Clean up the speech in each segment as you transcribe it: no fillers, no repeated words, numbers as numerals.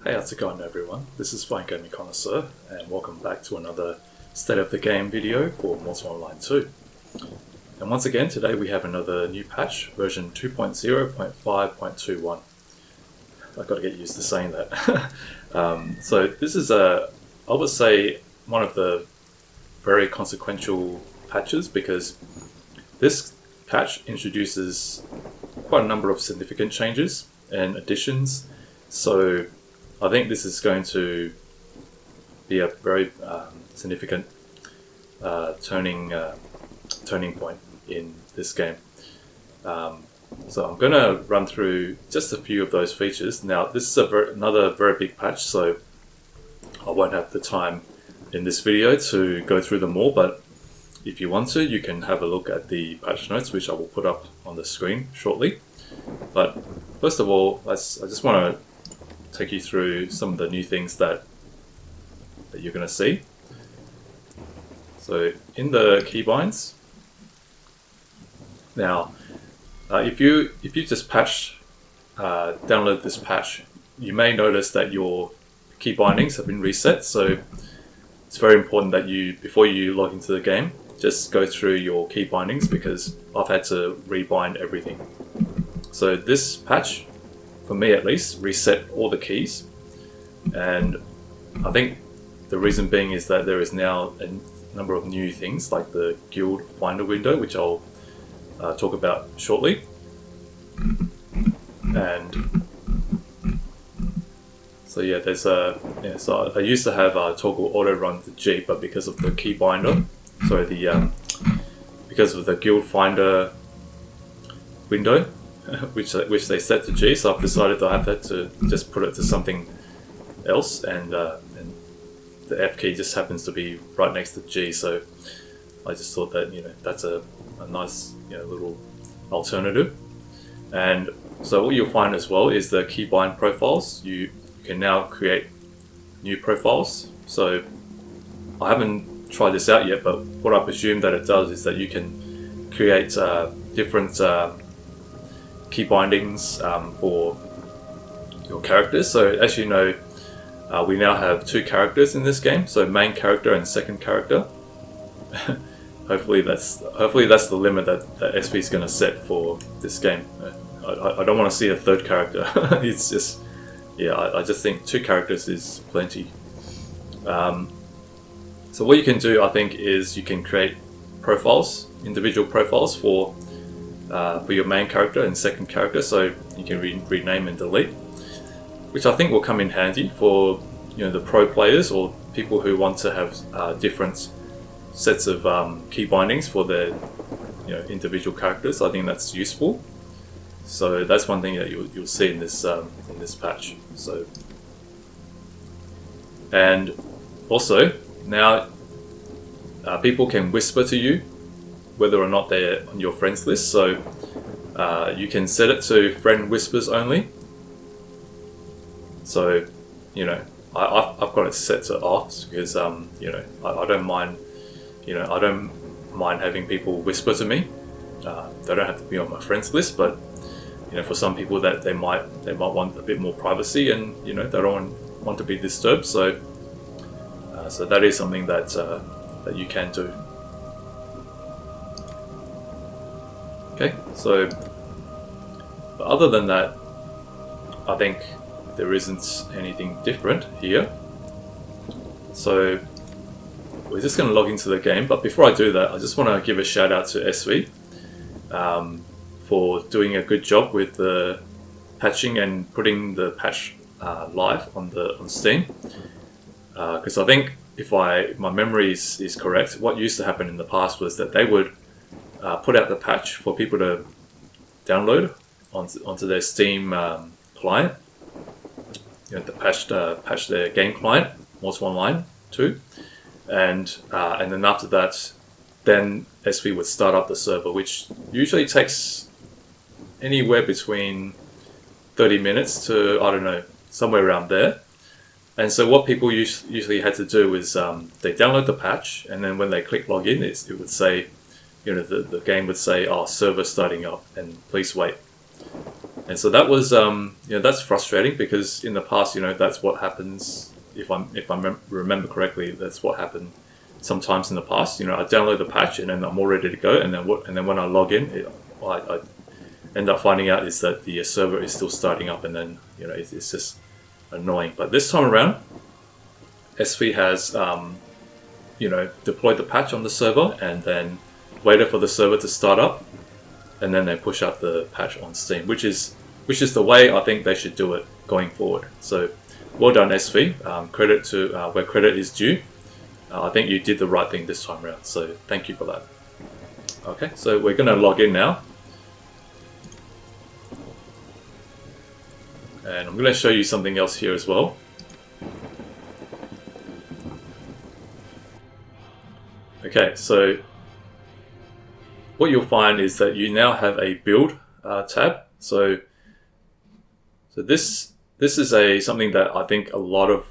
Hey, how's it going everyone? This is Fine Gaming Connoisseur and welcome back to another State of the Game video for Mortal Online 2. And once again today we have another new patch, version 2.0.5.21. I've got to get used to saying that. So this is I would say one of the very consequential patches because this patch introduces quite a number of significant changes and additions. So I think this is going to be a very significant turning point in this game. So I'm going to run through just a few of those features. Now this is another very big patch, so I won't have the time in this video to go through them all, but if you want to, you can have a look at the patch notes, which I will put up on the screen shortly. But first of all, I just want to take you through some of the new things that you're going to see. So in the Keybinds, now if you just download this patch, you may notice that your key bindings have been reset. So it's very important that before you log into the game, just go through your key bindings because I've had to rebind everything. So this patch, for me at least, reset all the keys, and I think the reason being is that there is now a number of new things like the guild finder window, which I'll talk about shortly. And so yeah, there's so I used to have toggle auto run to G, but because of the key binder, because of the guild finder window, which they set to G, so I've decided that I have to just put it to something else, and the F key just happens to be right next to G. So I just thought that that's a nice little alternative. And so what you'll find as well is the Keybind Profiles. You can now create new profiles. So I haven't tried this out yet, but what I presume that it does is that you can create different key bindings for your characters. So as you know, we now have two characters in this game, so main character and second character. hopefully that's the limit that SV is going to set for this game. I don't want to see a third character. It's just, I just think two characters is plenty. So what you can do, I think, is you can create profiles, individual profiles for your main character and second character, so you can rename and delete, which I think will come in handy for the pro players or people who want to have different sets of key bindings for their individual characters. I think that's useful. So that's one thing that you'll see in this patch. So, and also now people can whisper to you whether or not they're on your friends list. So you can set it to friend whispers only. So I've got it set to off because I don't mind I don't mind having people whisper to me. They don't have to be on my friends list, but for some people that they might want a bit more privacy, and they don't want to be disturbed. So so that is something that you can do. Okay, so but other than that, I think there isn't anything different here. So we're just going to log into the game, but before I do that, I just want to give a shout out to SV for doing a good job with the patching and putting the patch live on Steam. Because I think if my memory is correct, what used to happen in the past was that they would put out the patch for people to download onto their Steam client, to patch their game client, Mortal Online 2, and then after that, then SV would start up the server, which usually takes anywhere between 30 minutes to, I don't know, somewhere around there. And so what people usually had to do is they download the patch, and then when they click login, it would say, the game would say, "Oh, server starting up, and please wait." And so that was, that's frustrating, because in the past, that's what happens. If I remember correctly, that's what happened sometimes in the past. I download the patch and then I'm all ready to go, and then when I log in, I end up finding out is that the server is still starting up, and then it's just annoying. But this time around, SV has deployed the patch on the server and then waited for the server to start up, and then they push up the patch on Steam, which is the way I think they should do it going forward. So well done, SV. Credit to where credit is due. I think you did the right thing this time around, so thank you for that. Okay, so we're going to log in now. And I'm going to show you something else here as well. Okay, so what you'll find is that you now have a build tab. So this is something that I think a lot of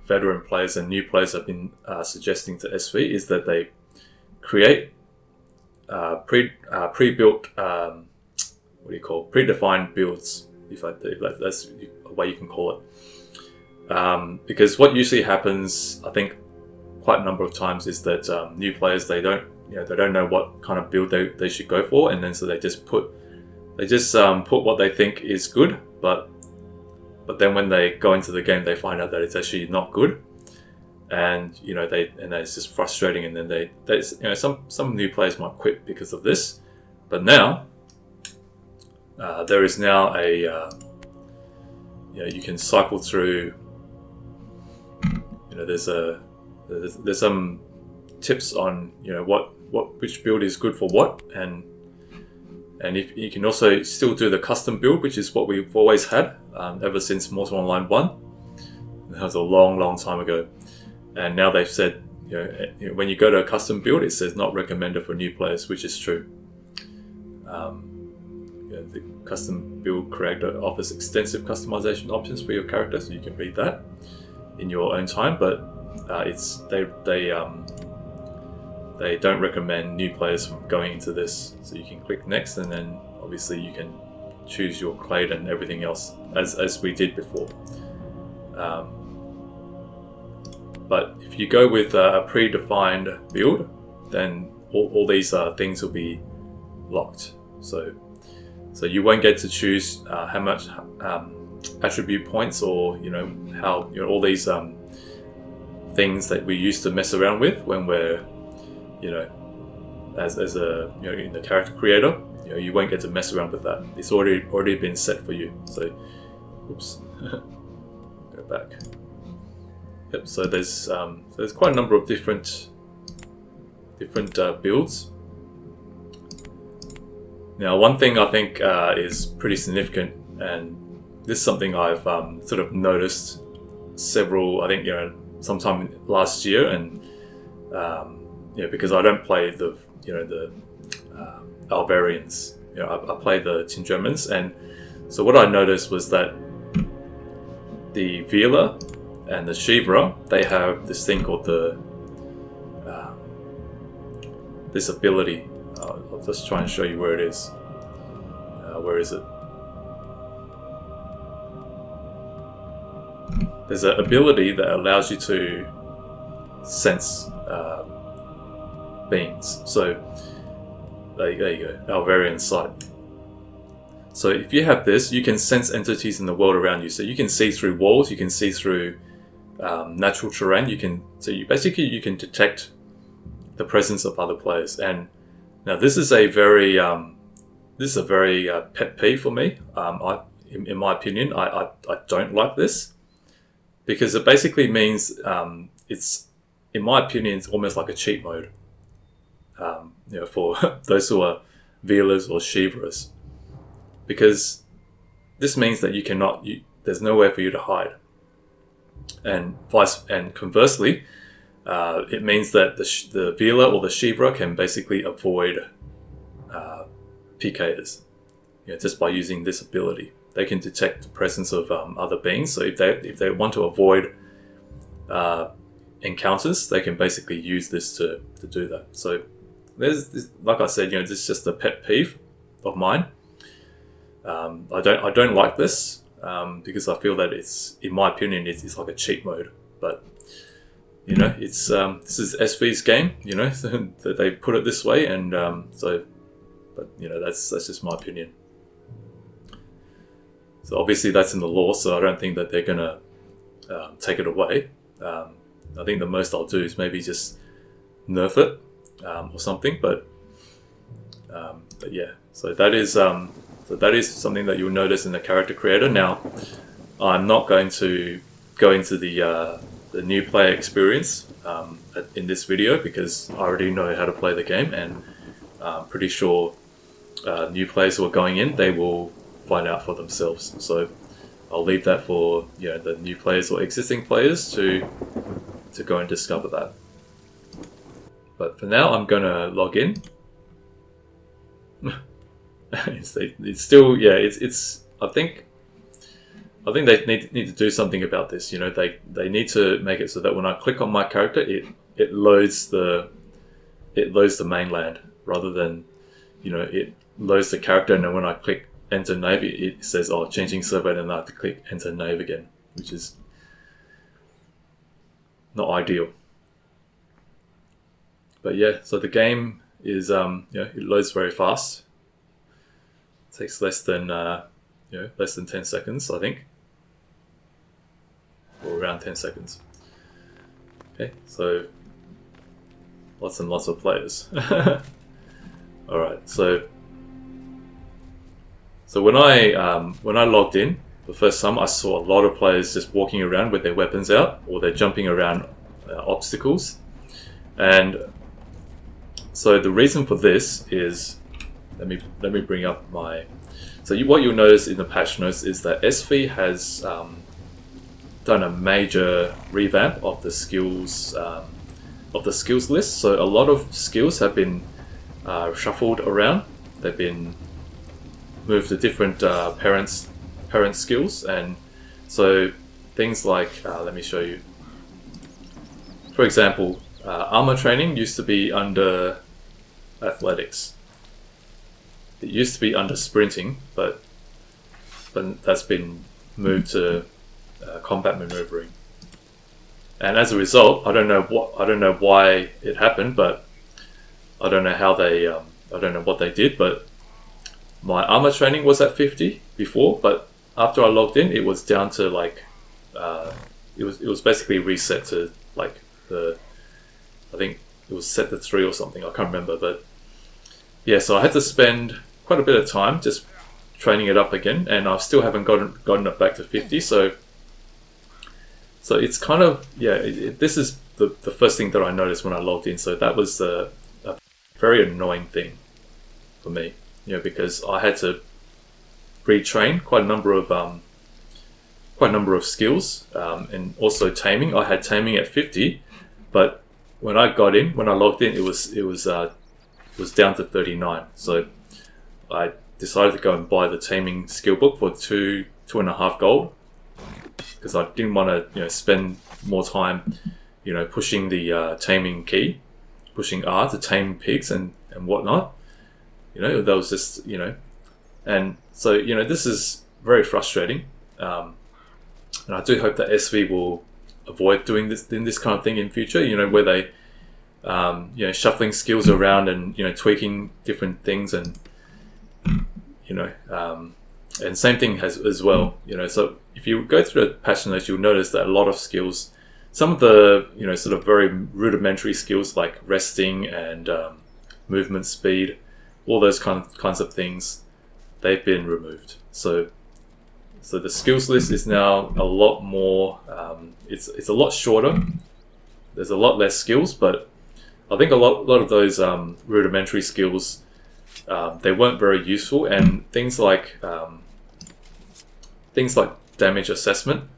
veteran players and new players have been suggesting to SV, is that they create pre-built predefined builds, if that's a way you can call it. Because what usually happens, I think, quite a number of times, is that new players, they don't know what kind of build they should go for, and then so they just put what they think is good, but then when they go into the game, they find out that it's actually not good, and it's just frustrating, and then some new players might quit because of this. But now there is now a you can cycle through. There's some tips on which build is good for what, and if you can also still do the custom build, which is what we've always had ever since Mortal Online 1. That was a long time ago, and now they've said when you go to a custom build, it says not recommended for new players, which is true. The custom build creator offers extensive customization options for your character, so you can read that in your own time, but they don't recommend new players from going into this. So you can click next, and then obviously you can choose your clade and everything else as we did before. But if you go with a predefined build, then all these things will be locked. So you won't get to choose how much attribute points, or how all these things that we used to mess around with when we're as a in the character creator. You won't get to mess around with that. It's already been set for you. So oops. Go back. Yep, so there's quite a number of different builds. Now, one thing I think is pretty significant, and this is something I've sort of noticed sometime last year, and because I don't play the Alvarians, I play the Tin Germans, and so what I noticed was that the Vila and the Shivra, they have this thing called this ability. I'll just try and show you where it is. Where is it? There's an ability that allows you to sense beings. So there you go, Alvarian Sight. So if you have this, you can sense entities in the world around you. So you can see through walls, you can see through natural terrain. You can detect the presence of other players. And now this is a very pet peeve for me. In my opinion, I don't like this, because it basically means in my opinion, it's almost like a cheat mode. For those who are Vilas or Shivras, because this means that there's nowhere for you to hide, and conversely, it means that the Vila or the Shivra can basically avoid PKers, just by using this ability. They can detect the presence of other beings. So if they want to avoid encounters, they can basically use this to do that. So there's, like I said, this is just a pet peeve of mine. I don't like this because I feel that it's, in my opinion, it's like a cheat mode. But you know, it's this is SV's game. You know, so that they put it this way, and but you know, that's just my opinion. So obviously that's in the law, so I don't think that they're gonna take it away. I think the most I'll do is maybe just nerf it or something. But yeah, so that is something that you'll notice in the character creator. Now, I'm not going to go into the new player experience in this video because I already know how to play the game, and I'm pretty sure new players who are going in, they will find out for themselves. So I'll leave that for the new players or existing players to go and discover that. But for now, I'm gonna log in. It's still, yeah, it's I think they need to do something about this. You know, they need to make it so that when I click on my character, it loads the mainland rather than, you know, it loads the character, and then when I click enter nave, it says, oh, changing server, and then I have to click enter nave again, which is not ideal. But yeah, so the game is it loads very fast. It takes less than less than 10 seconds, I think, or around 10 seconds. Okay, so lots and lots of players. All right, so when I logged in the first time, I saw a lot of players just walking around with their weapons out, or they're jumping around obstacles. And so the reason for this is, let me bring up my. So what you'll notice in the patch notes is that SV has done a major revamp of the skills list. So a lot of skills have been shuffled around. They've been moved to different parent skills, and so things like let me show you. For example, armor training used to be under athletics. It used to be under sprinting, but that's been moved to combat maneuvering. And as a result, I don't know why it happened, but I don't know how they I don't know what they did, but my armor training was at 50 before, but after I logged in, it was down to like it was basically reset to like I think it was set to 3 or something. I can't remember, but yeah. So I had to spend quite a bit of time just training it up again, and I still haven't gotten it back to 50. So it's kind of this is the first thing that I noticed when I logged in. So that was a very annoying thing for me, because I had to retrain quite a number of skills, and also taming. I had taming at 50, but when I logged in, it was down to 39. So I decided to go and buy the taming skill book for 2.5 gold, because I didn't want to spend more time pushing the taming key, pushing R to tame pigs and whatnot. That was just and so this is very frustrating, and I do hope that SV will avoid doing this kind of thing in future. Where they shuffling skills around and tweaking different things, and and same thing as well. So if you go through the patch notes, you'll notice that a lot of skills, some of the sort of very rudimentary skills like resting and movement speed, all those kinds of things, they've been removed. So the skills list is now a lot more. It's a lot shorter. There's a lot less skills, but I think a lot of those rudimentary skills, they weren't very useful, and things like damage assessment,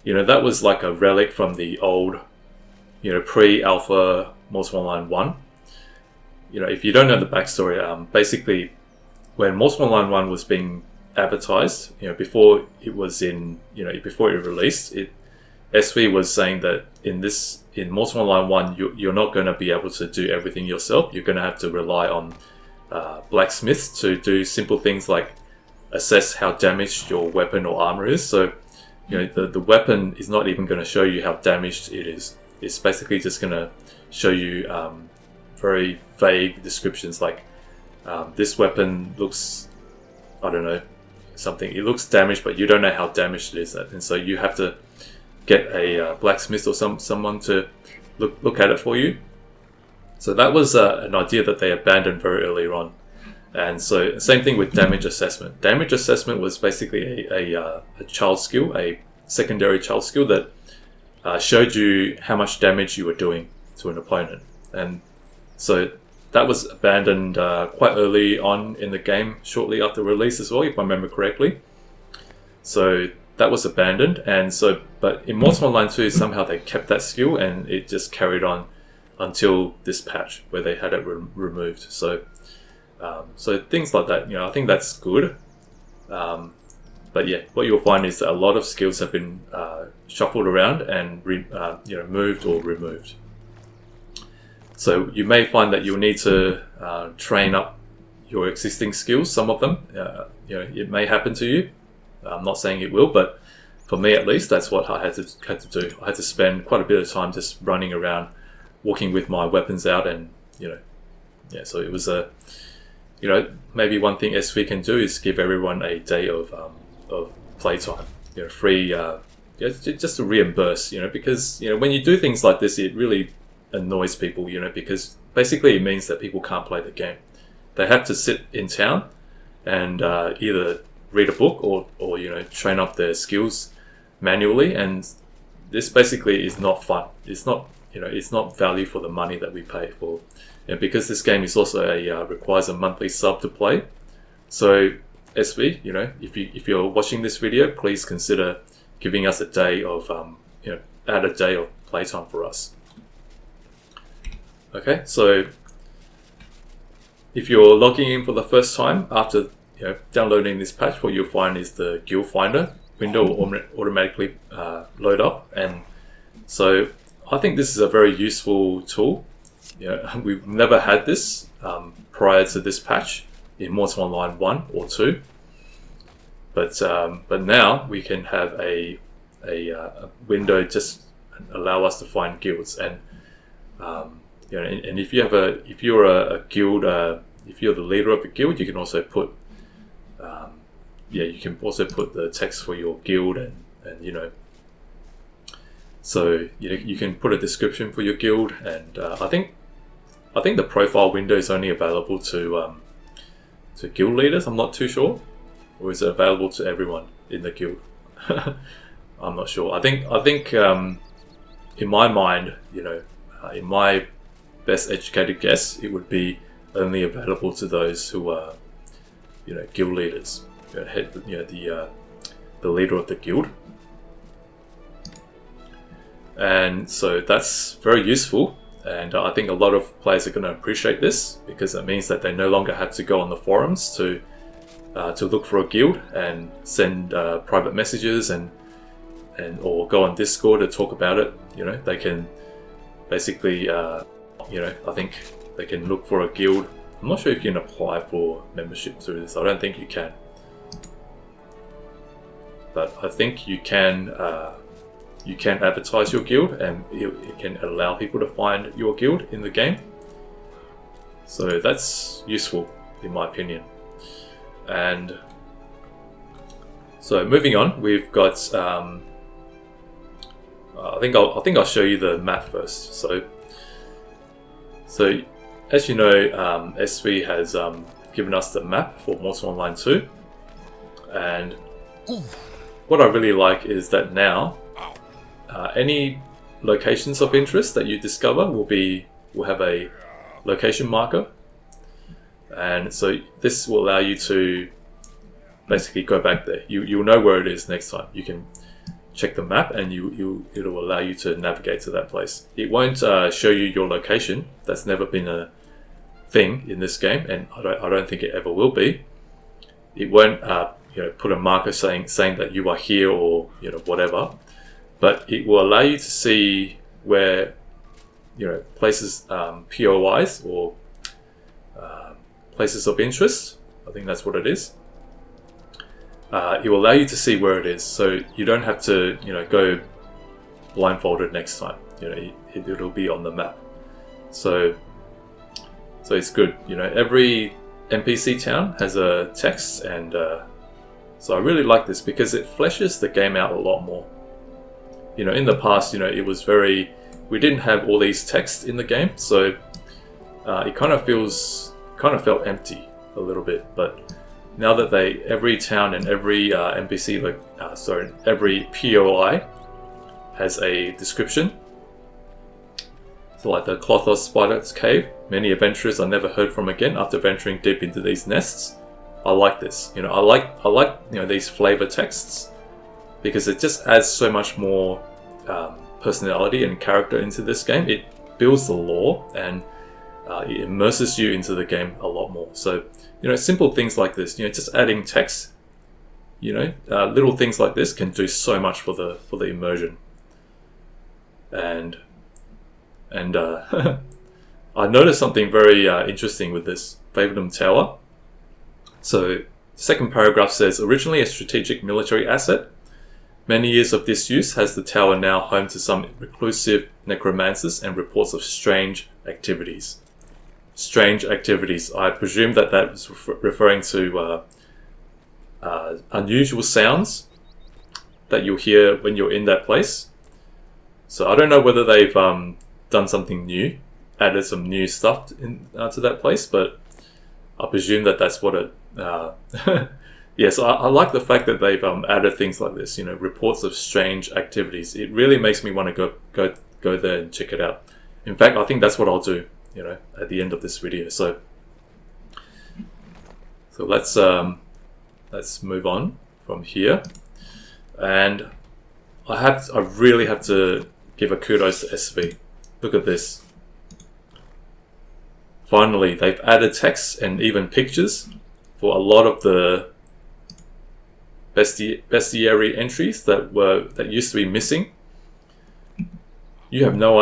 that was like a relic from the old, pre-alpha Mortal Online 1. If you don't know the backstory, basically when Mortal Online 1 was being advertised, before it was before it released, SV was saying that in Mortal Online 1, you're not going to be able to do everything yourself. You're going to have to rely on blacksmiths to do simple things like assess how damaged your weapon or armor is. So the weapon is not even going to show you how damaged it is. It's basically just going to show you very vague descriptions like this weapon looks, I don't know, something. It looks damaged, but you don't know how damaged it is, and so you have to get a blacksmith or someone to look at it for you. So that was an idea that they abandoned very early on. And so same thing with damage assessment. Damage assessment was basically a child skill, a secondary child skill that showed you how much damage you were doing to an opponent. And so that was abandoned quite early on in the game, shortly after release as well, if I remember correctly. So that was abandoned, and so but in Mortal Online 2 somehow they kept that skill and it just carried on until this patch where they had it removed. So so things like that, I think that's good. But yeah, what you'll find is that a lot of skills have been shuffled around and moved or removed. So you may find that you'll need to train up your existing skills. Some of them, it may happen to you. I'm not saying it will, but for me at least, that's what I had to do. I had to spend quite a bit of time just running around, walking with my weapons out, and so it was a, maybe one thing SV can do is give everyone a day of playtime, free, just to reimburse, because when you do things like this, it really annoys people, because basically it means that people can't play the game. They have to sit in town and either read a book or train up their skills manually, and this basically is not fun. It's not it's not value for the money that we pay for, and because this game is also requires a monthly sub to play. So SV, if you're watching this video, please consider giving us a day of add a day of playtime for us. Okay, so if you're logging in for the first time after downloading this patch, what you'll find is the guild finder window will automatically load up, and so I think this is a very useful tool. We've never had this prior to this patch in Mortal Online 1 or 2, but now we can have a window just allow us to find guilds, and and if you're a guild, if you're the leader of a guild, you can also put you can also put the text for your guild, and so you can put a description for your guild, and I think the profile window is only available to guild leaders. I'm not too sure, or is it available to everyone in the guild? I'm not sure. I think in my mind, in my best educated guess, it would be only available to those who are guild leaders, the leader of the guild. And so that's very useful, and I think a lot of players are going to appreciate this, because it means that they no longer have to go on the forums to look for a guild and send private messages and or go on Discord to talk about it. They can basically I think they can look for a guild. I'm not sure if you can apply for membership through this. I don't think you can, but I think you can advertise your guild, and it can allow people to find your guild in the game. So that's useful in my opinion. And so moving on, we've got I think I'll show you the map first. So as you know, SV has given us the map for Mortal Online 2, and what I really like is that now any locations of interest that you discover will have a location marker, and so this will allow you to basically go back there. You'll know where it is next time. You can check the map, and it'll allow you to navigate to that place. It won't show you your location. That's never been a thing in this game, and I don't think it ever will be. It won't put a marker saying that you are here, or whatever, but it will allow you to see where places, POIs, or places of interest. I think that's what it is. it will allow you to see where it is, so you don't have to, go blindfolded next time. It'll be on the map. So it's good. Every NPC town has a text, and so I really like this because it fleshes the game out a lot more. In the past, it was we didn't have all these texts in the game, so it kind of felt empty a little bit. But now that every town and every NPC, every POI has a description. So like the Clothos Spider's Cave, many adventurers are never heard from again after venturing deep into these nests. I like this. I like these flavor texts because it just adds so much more personality and character into this game. It builds the lore and it immerses you into the game a lot more. So simple things like this, just adding text, little things like this can do so much for the immersion. And I noticed something very interesting with this Fabernum Tower. So, the second paragraph says, originally a strategic military asset, many years of disuse has the tower now home to some reclusive necromancers and reports of strange activities. Strange activities. I presume that was referring to unusual sounds that you'll hear when you're in that place. So I don't know whether they've done something new, added some new stuff to that place, but I presume that's what it... yes, I like the fact that they've added things like this, reports of strange activities. It really makes me want to go there and check it out. In fact, I think that's what I'll do, at the end of this video. So let's move on from here. And I really have to give a kudos to SV. Look at this. Finally, they've added text and even pictures for a lot of the bestiary entries that used to be missing. You have no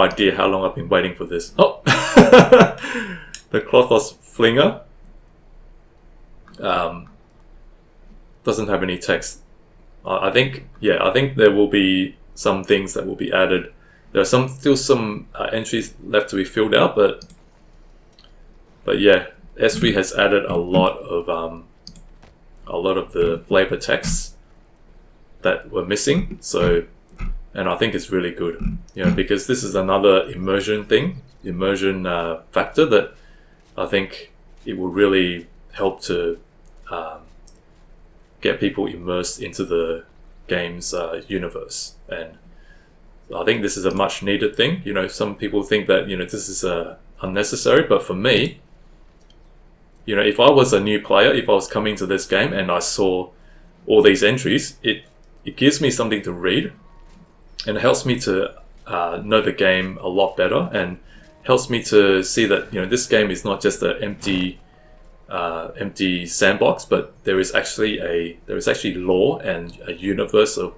idea how long I've been waiting for this. Oh, the Clothos Flinger doesn't have any text. I think there will be some things that will be added. There are still some entries left to be filled out, but yeah, SV has added a lot of the flavor texts that were missing. So, and I think it's really good, because this is another immersion factor that I think it will really help to get people immersed into the game's universe. And I think this is a much needed thing. Some people think that this is unnecessary, but for me, if I was a new player, if I was coming to this game and I saw all these entries, it gives me something to read, and it helps me to know the game a lot better, and helps me to see that this game is not just an empty sandbox, but there is actually lore and a universe of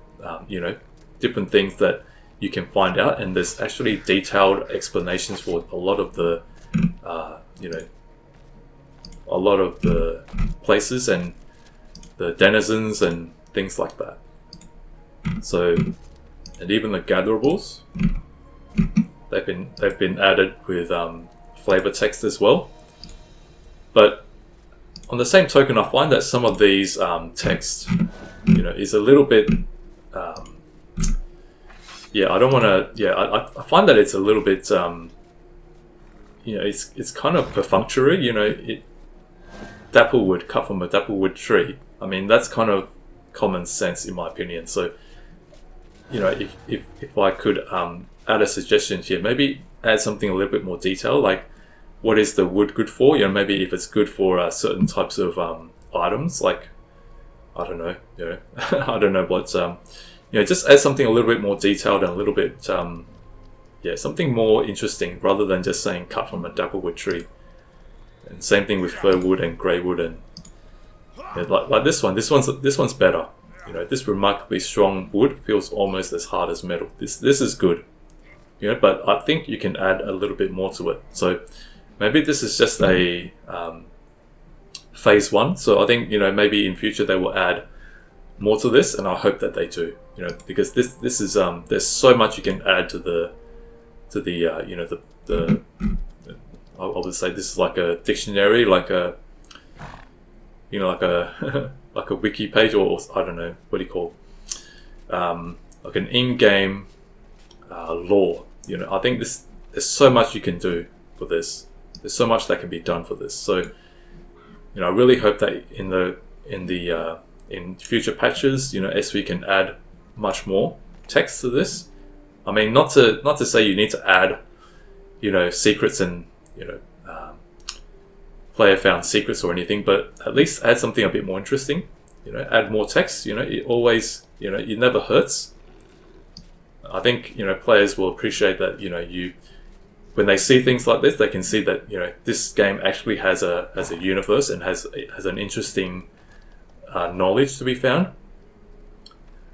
different things that you can find out, and there's actually detailed explanations for a lot of the places and the denizens and things like that. So, and even the gatherables, they've been added with flavor text as well. But on the same token, I find that some of these text, is a little bit, I don't want to. I find that it's a little bit, it's kind of perfunctory. Dapplewood cut from a dapplewood tree. I mean, that's kind of common sense in my opinion. So, if I could add a suggestion here, maybe add something a little bit more detailed, like what is the wood good for? Maybe if it's good for certain types of items, like I don't know, I don't know what, just add something a little bit more detailed and a little bit, something more interesting rather than just saying cut from a dapplewood tree. And same thing with fir wood and grey wood, and like this one. This one's better. This remarkably strong wood feels almost as hard as metal. This is good. But I think you can add a little bit more to it. So maybe this is just a phase 1. So I think, maybe in future they will add more to this, and I hope that they do. Because this is there's so much you can add to the I would say this is like a dictionary, like a like a like a wiki page, or I don't know, what do you call, like an in-game lore. I think there's so much you can do for this. There's so much that can be done for this. So I really hope that in future patches, SV can add much more text to this. I mean, not to say you need to add secrets and player found secrets or anything, but at least add something a bit more interesting. Add more text. It always it never hurts. I think players will appreciate that. When they see things like this, they can see that this game actually has a universe and has an interesting knowledge to be found.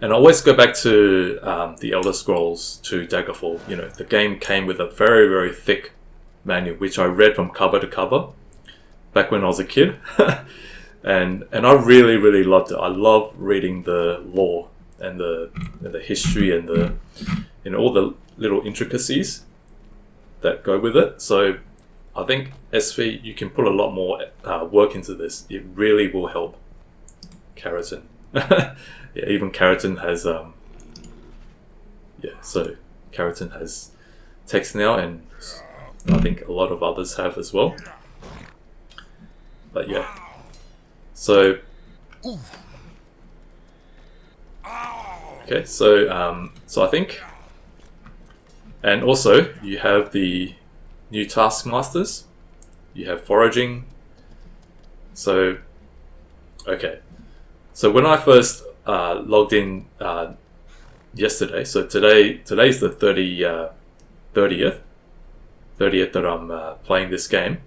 And I always go back to the Elder Scrolls 2 Daggerfall. The game came with a very, very thick manual, which I read from cover to cover back when I was a kid. and I really, really loved it. I love reading the lore and the history and the all the little intricacies that go with it. So I think SV, you can put a lot more work into this. It really will help Keratin. Yeah, even Keratin has so Keratin has text now, and I think a lot of others have as well. But yeah, so okay, so I think, and also you have the new Taskmasters, you have foraging. So okay, so when I first logged in yesterday, so today's the 30th that I'm playing this game.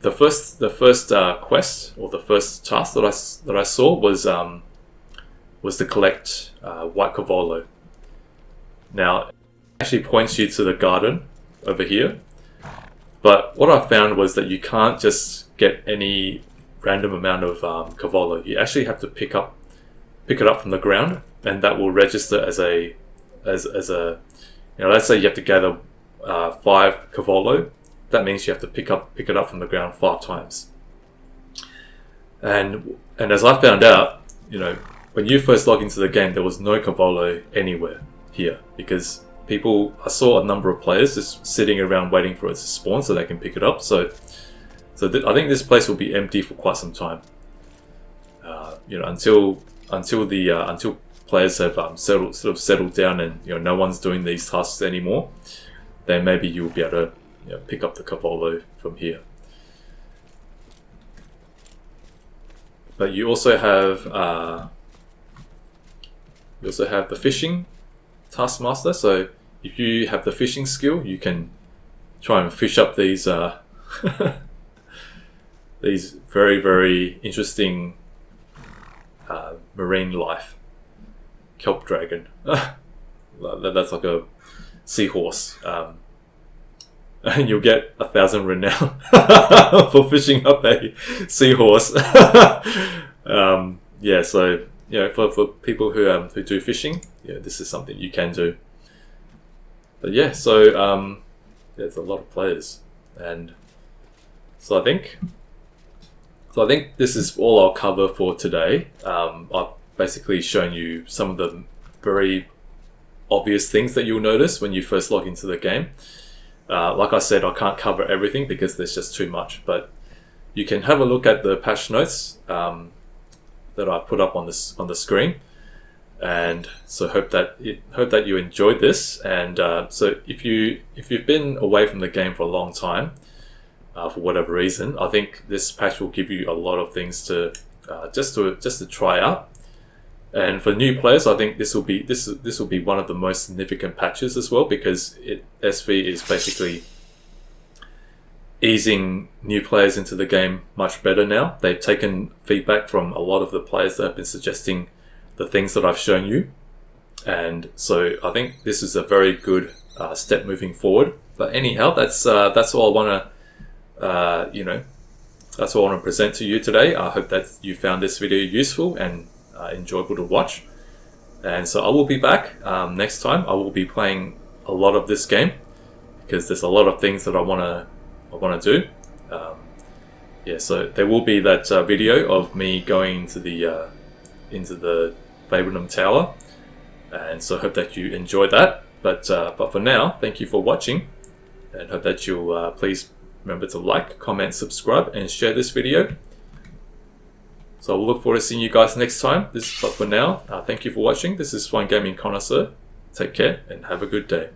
The first quest, or the first task that I saw was to collect white Cavolo. Now, it actually points you to the garden over here, but what I found was that you can't just get any random amount of Cavolo. You actually have to pick it up from the ground, and that will register as a let's say you have to gather 5 Cavolo. That means you have to pick it up from the ground 5 times. And as I found out, when you first log into the game, there was no Cavolo anywhere here, because I saw a number of players just sitting around waiting for it to spawn so they can pick it up. So I think this place will be empty for quite some time. Until players have settled down, and no one's doing these tasks anymore. Then maybe you'll be able to pick up the Cavolo from here. But you also have the fishing Taskmaster. So if you have the fishing skill, you can try and fish up these these very, very interesting marine life. Kelp dragon. That's like a seahorse. And you'll get 1,000 renown for fishing up a seahorse. So for people who do fishing, this is something you can do. But so there's a lot of players, and so I think this is all I'll cover for today. I've basically shown you some of the very obvious things that you'll notice when you first log into the game. Like I said, I can't cover everything because there's just too much, but you can have a look at the patch notes that I put up on the screen, and so hope that you enjoyed this. And so if you've been away from the game for a long time, for whatever reason, I think this patch will give you a lot of things to just to try out. And for new players, I think this will be one of the most significant patches as well, because SV is basically easing new players into the game much better now. They've taken feedback from a lot of the players that have been suggesting the things that I've shown you, and so I think this is a very good step moving forward. But anyhow, that's all I want to that's what I want to present to you today. I hope that you found this video useful and enjoyable to watch. And so I will be back next time. I will be playing a lot of this game because there's a lot of things that I want to do. Yeah, so there will be that video of me going into the Fabernum Tower, and so I hope that you enjoy that. But for now, thank you for watching, and hope that you'll please remember to like, comment, subscribe, and share this video. So I will look forward to seeing you guys next time. But for now, thank you for watching. This is One Gaming Connoisseur. Take care and have a good day.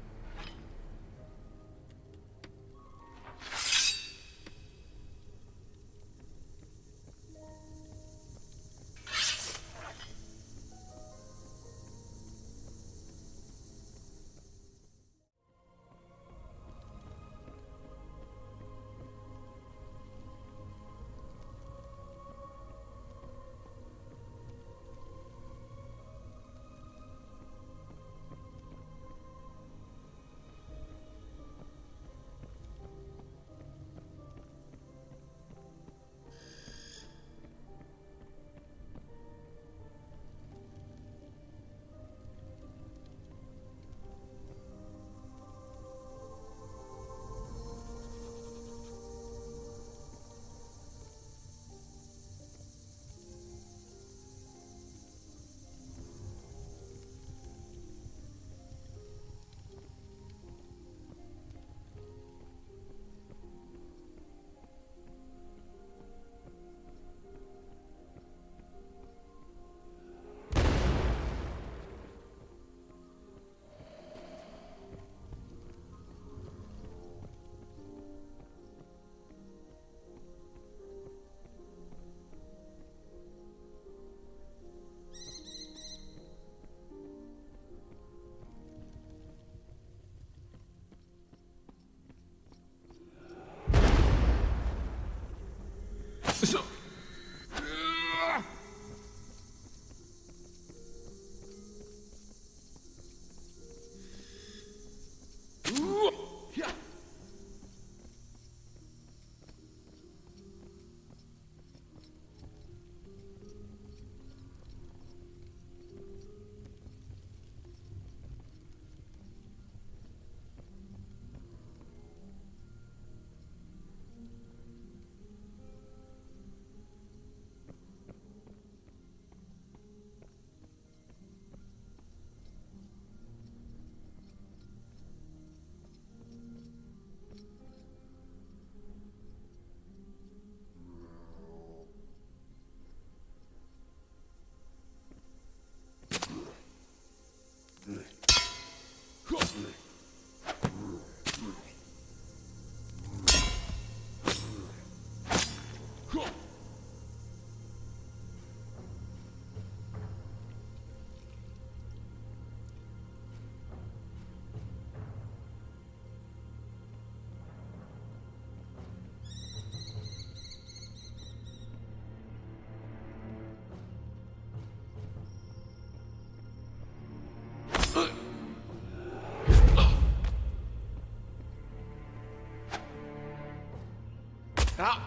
Ah!